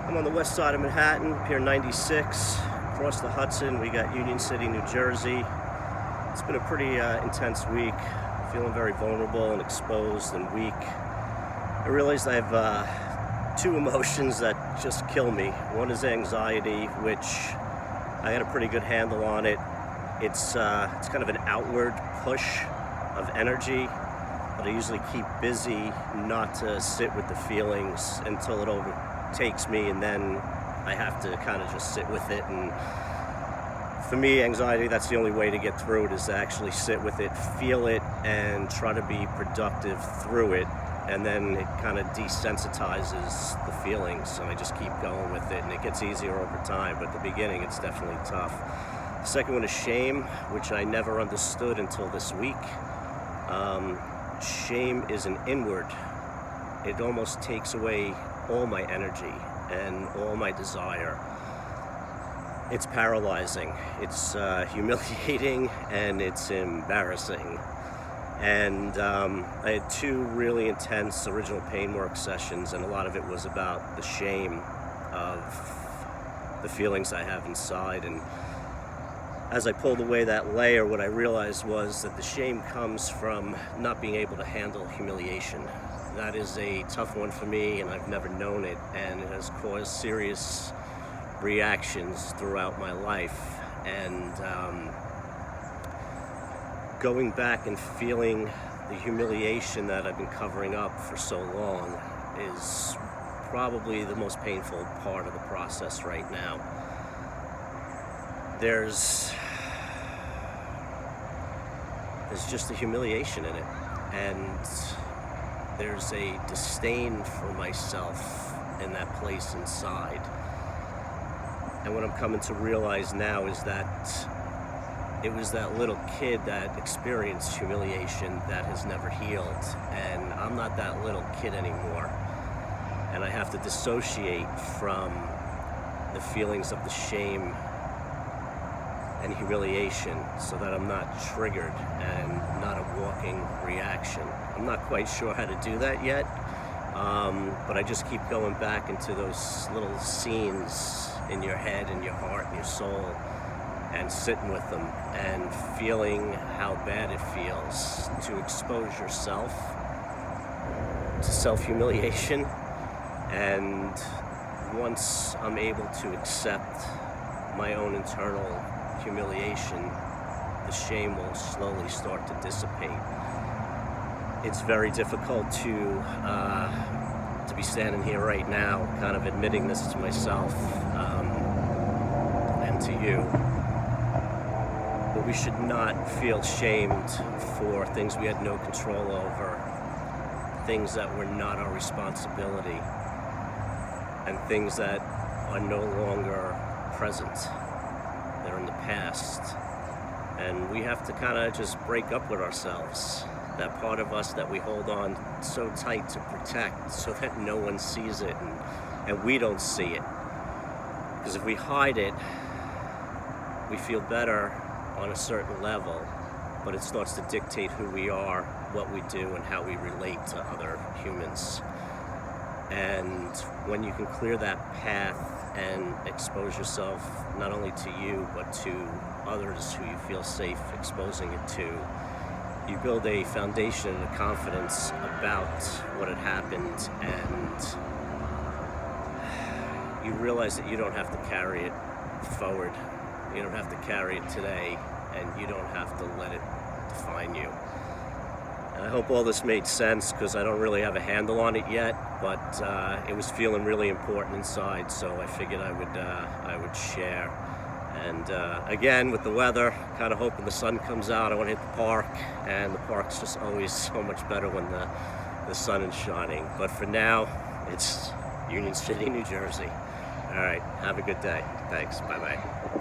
I'm on the west side of Manhattan, Pier 96. Across the Hudson, we got Union City, New Jersey. It's been a pretty intense week. Feeling very vulnerable and exposed and weak. I realized I have two emotions that just kill me. One is anxiety, which I had a pretty good handle on it. It's kind of an outward push of energy, but I usually keep busy not to sit with the feelings until it overtakes me, and then I have to kind of just sit with it. And for me, anxiety, that's the only way to get through it, is to actually sit with it, feel it, and try to be productive through it. And then it kind of desensitizes the feelings, and I just keep going with it, and it gets easier over time. But at the beginning, it's definitely tough. The second one is shame, which I never understood until this week. Shame is an inward. It almost takes away all my energy and all my desire. It's paralyzing. It's humiliating, and it's embarrassing. And I had two really intense original pain work sessions, and a lot of it was about the shame of the feelings I have inside. And as I pulled away that layer, what I realized was that the shame comes from not being able to handle humiliation. That is a tough one for me, and I've never known it, and it has caused serious reactions throughout my life. And going back and feeling the humiliation that I've been covering up for so long is probably the most painful part of the process right now. There's just a humiliation in it, and there's a disdain for myself in that place inside. And what I'm coming to realize now is that it was that little kid that experienced humiliation that has never healed, and I'm not that little kid anymore. And I have to dissociate from the feelings of the shame and humiliation so that I'm not triggered and not a walking reaction. I'm not quite sure how to do that yet, but I just keep going back into those little scenes in your head and your heart and your soul, and sitting with them and feeling how bad it feels to expose yourself to self-humiliation. And once I'm able to accept my own internal humiliation, the shame will slowly start to dissipate. It's very difficult to be standing here right now, kind of admitting this to myself and to you. But we should not feel shamed for things we had no control over, things that were not our responsibility, and things that are no longer present. They're in the past. And we have to kind of just break up with ourselves. That part of us that we hold on so tight to protect so that no one sees it and we don't see it. Because if we hide it, we feel better on a certain level, but it starts to dictate who we are, what we do, and how we relate to other humans. And when you can clear that path and expose yourself not only to you, but to others who you feel safe exposing it to, you build a foundation and a confidence about what had happened, and you realize that you don't have to carry it forward. You don't have to carry it today, and you don't have to let it define you. And I hope all this made sense, because I don't really have a handle on it yet, but it was feeling really important inside, so I figured I would share. And again, with the weather, kind of hoping the sun comes out. I want to hit the park, and the park's just always so much better when the sun is shining. But for now, it's Union City, New Jersey. All right, have a good day. Thanks. Bye-bye.